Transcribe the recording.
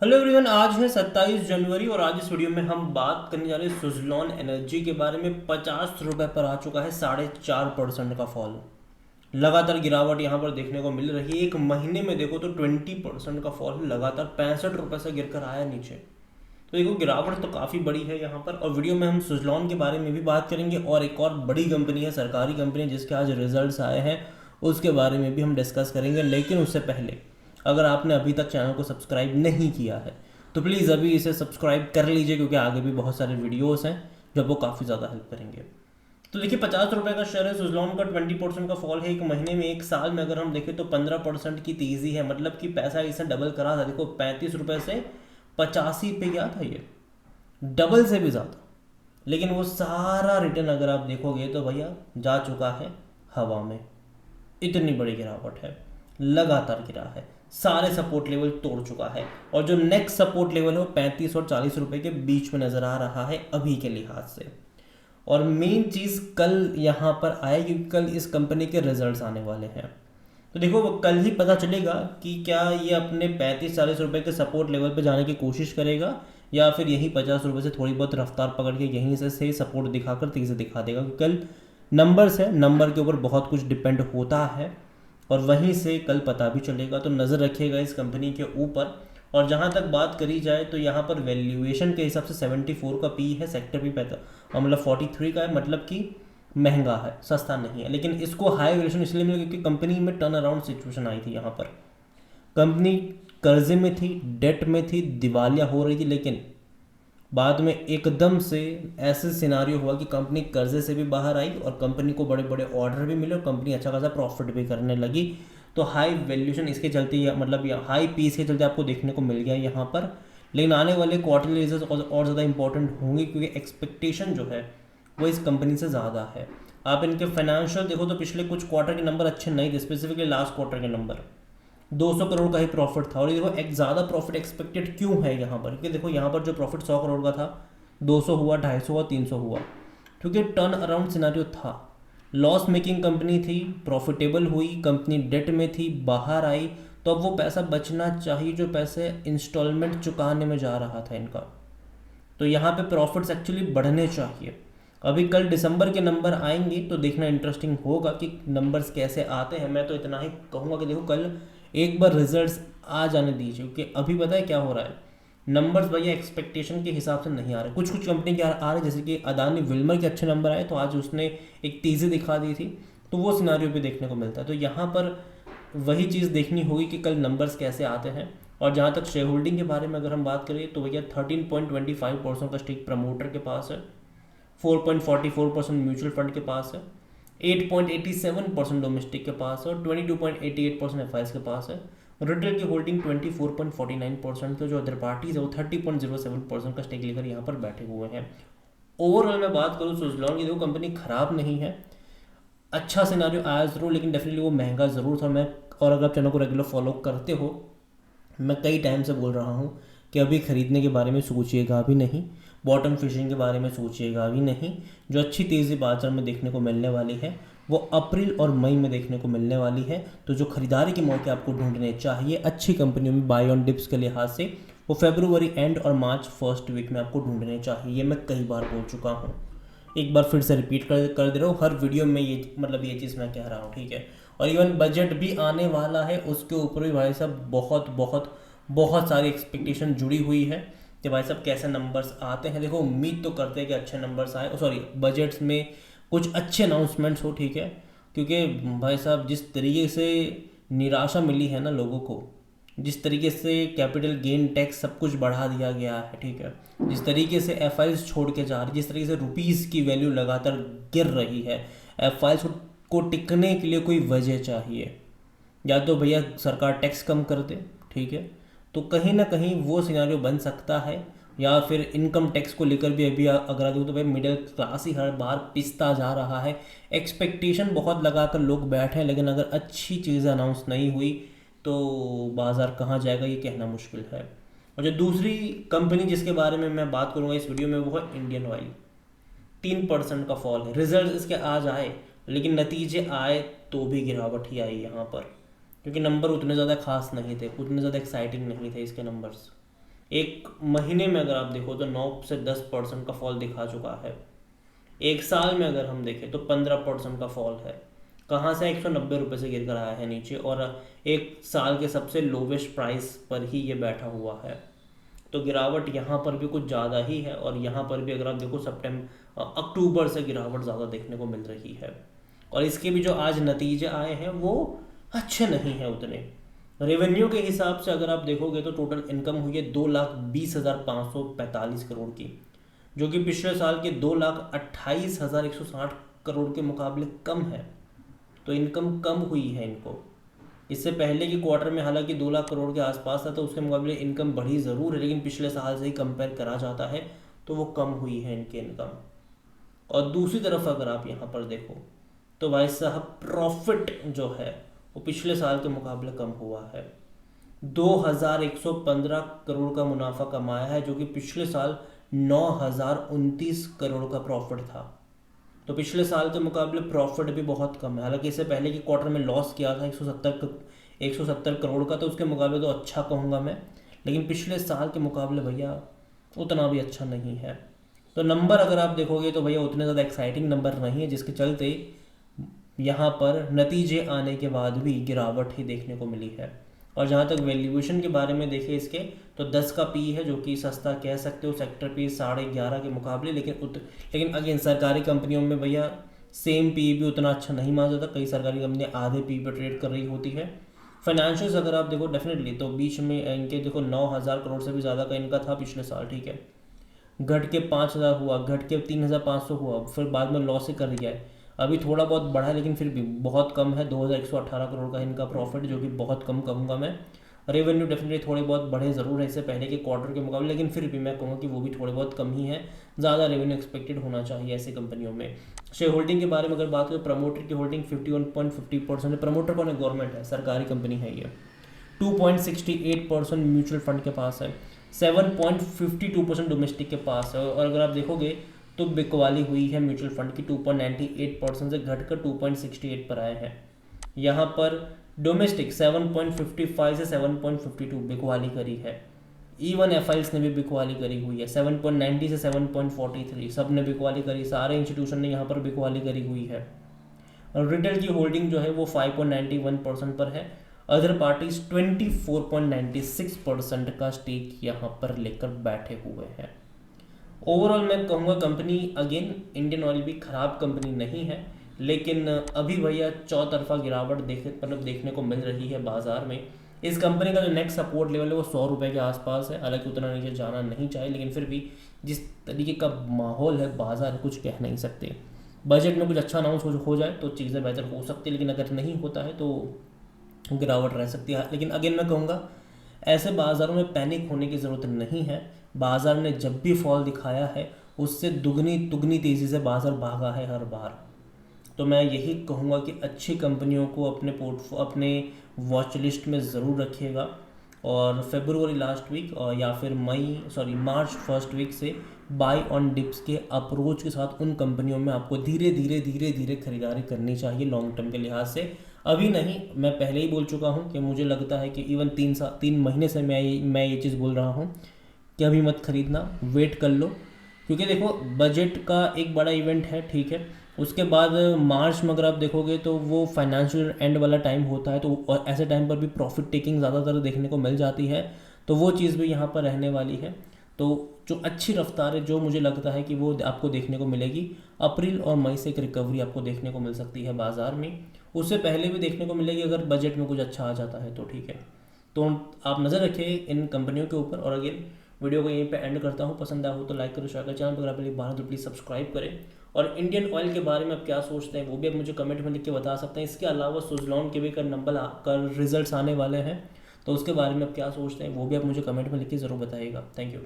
Hello everyone, आज है 27 जनवरी और आज इस वीडियो में हम बात करने जा रहे हैं सुजलॉन एनर्जी के बारे में। 50 रुपये पर आ चुका है 4.5% का फॉल। लगातार गिरावट यहाँ पर देखने को मिल रही है। एक महीने में देखो तो 20% का फॉल है लगातार। 65 रुपये से गिरकर आया नीचे। तो देखो गिरावट तो काफ़ी बड़ी है यहाँ पर। और वीडियो में हम सुजलॉन के बारे में भी बात करेंगे और एक और बड़ी कंपनी है, सरकारी कंपनी, जिसके आज रिजल्ट्स आए हैं, उसके बारे में भी हम डिस्कस करेंगे। लेकिन उससे पहले अगर आपने अभी तक चैनल को सब्सक्राइब नहीं किया है तो प्लीज़ अभी इसे सब्सक्राइब कर लीजिए, क्योंकि आगे भी बहुत सारे वीडियोस हैं जो आपको काफ़ी ज़्यादा हेल्प करेंगे। तो देखिए, 50 रुपये का शेयर है सुजलॉन का। 20% का फॉल है एक महीने में। एक साल में अगर हम देखें तो 15% की तेज़ी है। मतलब कि पैसा इसे डबल करा था। देखो, 35 रुपये से 85 पे गया था ये, डबल से भी ज़्यादा। लेकिन वो सारा रिटर्न अगर आप देखोगे तो भैया जा चुका है हवा में। इतनी बड़ी गिरावट है, लगातार गिरा है, सारे सपोर्ट लेवल तोड़ चुका है। और जो नेक्स्ट सपोर्ट लेवल है वो 35 और 40 रुपए के बीच में नज़र आ रहा है अभी के लिहाज से। और मेन चीज़ कल यहाँ पर आएगी, क्योंकि कल इस कंपनी के रिजल्ट्स आने वाले हैं। तो देखो, वो कल ही पता चलेगा कि क्या ये अपने 35-40 रुपए के सपोर्ट लेवल पे जाने की कोशिश करेगा, या फिर यही 50 रुपये से थोड़ी बहुत रफ्तार पकड़ के यहीं से सही सपोर्ट दिखाकर तेज़ी दिखा देगा। क्योंकि कल नंबर्स है, नंबर के ऊपर बहुत कुछ डिपेंड होता है और वहीं से कल पता भी चलेगा। तो नज़र रखिएगा इस कंपनी के ऊपर। और जहाँ तक बात करी जाए तो यहाँ पर वैल्यूएशन के हिसाब से 74 का पी है, सेक्टर भी पैदा और मतलब 43 का है। मतलब कि महंगा है, सस्ता नहीं है। लेकिन इसको हाई वैल्यूएशन इसलिए मिला क्योंकि कंपनी में टर्न अराउंड सिचुएशन आई थी। यहाँ पर कंपनी कर्जे में थी, डेट में थी, दिवालिया हो रही थी। लेकिन बाद में एकदम से ऐसे सिनारियो हुआ कि कंपनी कर्जे से भी बाहर आई और कंपनी को बड़े बड़े ऑर्डर भी मिले और कंपनी अच्छा खासा प्रॉफिट भी करने लगी। तो हाई वैल्यूएशन इसके चलते, मतलब हाई पीस के चलते आपको देखने को मिल गया यहाँ पर। लेकिन आने वाले क्वार्टरली रिजल्ट और ज़्यादा इंपॉर्टेंट होंगे, क्योंकि एक्सपेक्टेशन जो है वो इस कंपनी से ज़्यादा है। आप इनके फाइनेंशियल देखो तो पिछले कुछ क्वार्टर के नंबर अच्छे नहीं थे, स्पेसिफिकली लास्ट क्वार्टर के नंबर 200 करोड़ का ही प्रॉफिट था। और ये देखो एक ज़्यादा प्रॉफिट एक्सपेक्टेड क्यों है यहाँ पर, क्योंकि देखो यहाँ पर जो प्रॉफिट 100 करोड़ का था, 200 हुआ, 250 हुआ, 300 हुआ, क्योंकि टर्न अराउंड सिनारियो था। लॉस मेकिंग कंपनी थी, प्रॉफिटेबल हुई, कंपनी डेट में थी, बाहर आई। तो अब वो पैसा बचना चाहिए जो पैसे इंस्टॉलमेंट चुकाने में जा रहा था इनका। तो यहाँ पे प्रॉफिट्स एक्चुअली बढ़ने चाहिए। अभी कल दिसंबर के नंबर आएंगे तो देखना इंटरेस्टिंग होगा कि नंबर्स कैसे आते हैं। मैं तो इतना ही कहूँगा कि देखो, कल एक बार रिजल्ट्स आ जाने दीजिए, क्योंकि अभी पता है क्या हो रहा है, नंबर्स भैया एक्सपेक्टेशन के हिसाब से नहीं आ रहे। कुछ कुछ कंपनी के आ रहे, जैसे कि अदानी विल्मर के अच्छे नंबर आए तो आज उसने एक तेज़ी दिखा दी थी। तो वो सिनारियो भी देखने को मिलता है। तो यहाँ पर वही चीज़ देखनी होगी कि कल नंबर्स कैसे आते हैं। और जहाँ तक शेयर होल्डिंग के बारे में अगर हम बात करें तो भैया 13.25% का स्टेक प्रमोटर के पास है, 4.44% म्यूचुअल फंड के पास है, 8.87% डोमेस्टिक के पास है और 22.88% एफ के पास है। रिटेल की होल्डिंग 24.49% है। जो अदर पार्टीज है वो 30.07% का स्टेक लेकर यहाँ पर बैठे हुए हैं। ओवरऑल मैं बात करूँ सुजलॉन की, देखो कंपनी खराब नहीं है, अच्छा सिनारियो आया ज़रूर, लेकिन डेफिनेटली वो महंगा ज़रूर था। मैं, और अगर आप चैनल को रेगुलर फॉलो करते हो, मैं कई टाइम से बोल रहा हूँ कि अभी ख़रीदने के बारे में सोचिएगा भी नहीं, बॉटम फिशिंग के बारे में सोचिएगा भी नहीं। जो अच्छी तेज़ी बाजार में देखने को मिलने वाली है वो अप्रैल और मई में देखने को मिलने वाली है। तो जो खरीदारी के मौके आपको ढूंढने चाहिए अच्छी कंपनियों में बाय ऑन डिप्स के लिहाज से, वो फरवरी एंड और मार्च फर्स्ट वीक में आपको ढूंढने चाहिए। ये मैं कई बार बोल चुका हूँ, एक बार फिर से रिपीट कर दे रहा हूँ हर वीडियो में। ये मतलब ये चीज़ मैं कह रहा हूँ, ठीक है। और इवन बजट भी आने वाला है, उसके ऊपर भी भाई साहब बहुत बहुत बहुत सारी एक्सपेक्टेशन जुड़ी हुई है कि भाई साहब कैसे नंबर्स आते हैं। देखो, उम्मीद तो करते हैं कि अच्छे नंबर्स आए, सॉरी बजट्स में कुछ अच्छे अनाउंसमेंट्स हो, ठीक है। क्योंकि भाई साहब जिस तरीके से निराशा मिली है ना लोगों को, जिस तरीके से कैपिटल गेन टैक्स सब कुछ बढ़ा दिया गया है, ठीक है, जिस तरीके से एफ छोड़ के जा रही, जिस तरीके से रुपीज़ की वैल्यू लगातार गिर रही है, एफ को टिकने के लिए कोई वजह चाहिए। या तो भैया सरकार टैक्स कम कर दे, ठीक है, तो कहीं ना कहीं वो सिनारियो बन सकता है। या फिर इनकम टैक्स को लेकर भी अभी अगर देखो तो भाई मिडिल क्लास ही हर बार पिसता जा रहा है। एक्सपेक्टेशन बहुत लगाकर लोग बैठे हैं, लेकिन अगर अच्छी चीज़ें अनाउंस नहीं हुई तो बाज़ार कहाँ जाएगा ये कहना मुश्किल है। और जो दूसरी कंपनी जिसके बारे में मैं बात करूँगा इस वीडियो में वो है इंडियन ऑयल। 3% का फॉल है। रिजल्ट इसके आज आए, लेकिन नतीजे आए तो भी गिरावट ही आई यहाँ पर, क्योंकि नंबर उतने ज़्यादा खास नहीं थे, उतने ज़्यादा एक्साइटिंग नहीं थे इसके नंबर्स। एक महीने में अगर आप देखो तो 9 से 10% का फॉल दिखा चुका है। एक साल में अगर हम देखें तो 15% का फॉल है। कहाँ से 190 रुपये से गिर कर आया है नीचे, और एक साल के सबसे लोवेस्ट प्राइस पर ही ये बैठा हुआ है। तो गिरावट यहाँ पर भी कुछ ज़्यादा ही है, और यहाँ पर भी अगर आप देखो अक्टूबर से गिरावट ज़्यादा देखने को मिल रही है। और इसके भी जो आज नतीजे आए हैं वो अच्छे नहीं हैं उतने। रेवेन्यू के हिसाब से अगर आप देखोगे तो टोटल इनकम हुई है 2,20,545 करोड़ की, जो कि पिछले साल के 2,28,160 करोड़ के मुकाबले कम है। तो इनकम कम हुई है इनको। इससे पहले के क्वार्टर में हालांकि 2 लाख करोड़ के आसपास था, तो उसके मुकाबले इनकम बढ़ी ज़रूर है, लेकिन पिछले साल से ही कंपेयर करा जाता है तो वो कम हुई है इनकी इनकम। और दूसरी तरफ अगर आप यहाँ पर देखो तो भाई साहब प्रॉफिट जो है वो पिछले साल के मुकाबले कम हुआ है। 2,115 करोड़ का मुनाफा कमाया है, जो कि पिछले साल 9,029 करोड़ का प्रॉफिट था। तो पिछले साल के मुकाबले प्रॉफिट भी बहुत कम है। हालांकि इससे पहले के क्वार्टर में लॉस किया था 170 करोड़ का, तो उसके मुकाबले तो अच्छा कहूँगा मैं, लेकिन पिछले साल के मुकाबले भैया उतना भी अच्छा नहीं है। तो नंबर अगर आप देखोगे तो भैया उतने ज़्यादा एक्साइटिंग नंबर नहीं है, जिसके चलते यहाँ पर नतीजे आने के बाद भी गिरावट ही देखने को मिली है। और जहाँ तक वैल्यूएशन के बारे में देखें इसके, तो 10 का पी है, जो कि सस्ता कह सकते हो सेक्टर पी 11.5 के मुकाबले, लेकिन अगेन सरकारी कंपनियों में भैया सेम पी भी उतना अच्छा नहीं माना जाता। कई सरकारी कंपनियाँ आधे पी पर ट्रेड कर रही होती है। फाइनेंशियल्स अगर आप देखो डेफिनेटली तो बीच में इनके देखो 9,000 करोड़ से भी ज़्यादा का इनका था पिछले साल, ठीक है, घट के 5,000 हुआ, घट के 3,500 हुआ, फिर बाद में लॉस ही कर दिया है। अभी थोड़ा बहुत बढ़ा है, लेकिन फिर भी बहुत कम है। 2,118 करोड़ का इनका प्रॉफिट, जो कि बहुत कम कहूँगा मैं। रेवेन्यू डेफिनेटली थोड़े बहुत बढ़े ज़रूर है इससे पहले के क्वार्टर के मुकाबले, लेकिन फिर भी मैं कहूँगा कि वो भी थोड़े बहुत कम ही है। ज़्यादा रेवेन्यू एक्सपेक्टेड होना चाहिए ऐसी कंपनियों में। शेयर होल्डिंग के बारे में अगर बात करें, प्रमोटर की होल्डिंग 51.50% है। प्रमोटर कौन है? गवर्नमेंट है, सरकारी कंपनी है ये। 2.68% म्यूचुअल फंड के पास है, 7.52% डोमेस्टिक के पास है। और अगर आप देखोगे तो बिकवाली हुई है म्यूचुअल फंड की 2.98% से घटकर 2.68 पर आए हैं। यहाँ पर डोमेस्टिक 7.55 से 7.52 बिकवाली करी है। इवन एफआईएस ने भी बिकवाली करी हुई है, 7.90 से 7.43 सब ने बिकवाली करी, सारे इंस्टीट्यूशन ने यहाँ पर बिकवाली करी हुई है। और रिटेल की होल्डिंग जो है वो 5.91% पर है। अदर पार्टीज 24.96% का स्टेक यहाँ पर लेकर बैठे हुए हैं। ओवरऑल मैं कहूँगा कंपनी अगेन इंडियन ऑयल भी ख़राब कंपनी नहीं है, लेकिन अभी भैया चौतरफा गिरावट देखने को मिल रही है बाज़ार में। इस कंपनी का जो नेक्स्ट सपोर्ट लेवल है वो 100 रुपये के आसपास है। हालांकि उतना नीचे जाना नहीं चाहिए, लेकिन फिर भी जिस तरीके का माहौल है बाज़ार, कुछ कह नहीं सकते। बजट में कुछ अच्छा अनाउंस हो जाए तो चीज़ें बेहतर हो सकती है, लेकिन अगर नहीं होता है तो गिरावट रह सकती है। लेकिन अगेन मैं कहूँगा ऐसे बाज़ारों में पैनिक होने की ज़रूरत नहीं है। बाज़ार ने जब भी फॉल दिखाया है उससे दुगनी तुगनी तेज़ी से बाज़ार भागा है हर बार। तो मैं यही कहूँगा कि अच्छी कंपनियों को अपने वॉच लिस्ट में ज़रूर रखिएगा, और फरवरी लास्ट वीक और या फिर मार्च फर्स्ट वीक से बाय ऑन डिप्स के अप्रोच के साथ उन कंपनियों में आपको धीरे धीरे खरीदारी करनी चाहिए लॉन्ग टर्म के लिहाज से। अभी नहीं, मैं पहले ही बोल चुका हूँ कि मुझे लगता है कि इवन 3 महीने से मैं ये चीज़ बोल रहा हूँ कि अभी मत खरीदना, वेट कर लो। क्योंकि देखो बजट का एक बड़ा इवेंट है, ठीक है, उसके बाद मार्च में अगर आप देखोगे तो वो फाइनेंशियल एंड वाला टाइम होता है, तो ऐसे टाइम पर भी प्रॉफिट टेकिंग ज़्यादातर देखने को मिल जाती है। तो वो चीज़ भी यहाँ पर रहने वाली है। तो जो अच्छी रफ्तार है, जो मुझे लगता है कि वो आपको देखने को मिलेगी, अप्रैल और मई से एक रिकवरी आपको देखने को मिल सकती है बाज़ार में। उससे पहले भी देखने को मिलेगी अगर बजट में कुछ अच्छा आ जाता है तो, ठीक है। तो आप नज़र रखिए इन कंपनियों के ऊपर। और अगेन वीडियो को यहीं पे एंड करता हूँ। पसंद आया हो तो लाइक करो, शेयर करो, चैनल पर अगर आपने बाहर तो प्लीज़ सब्सक्राइब करें। और इंडियन ऑयल के बारे में आप क्या सोचते हैं वो भी आप मुझे कमेंट में लिख के बता सकते हैं। इसके अलावा सुजलॉन के भी कर रिजल्ट्स आने वाले हैं, तो उसके बारे में आप क्या सोचते हैं वो भी आप मुझे कमेंट में लिख के ज़रूर बताइएगा। Thank you.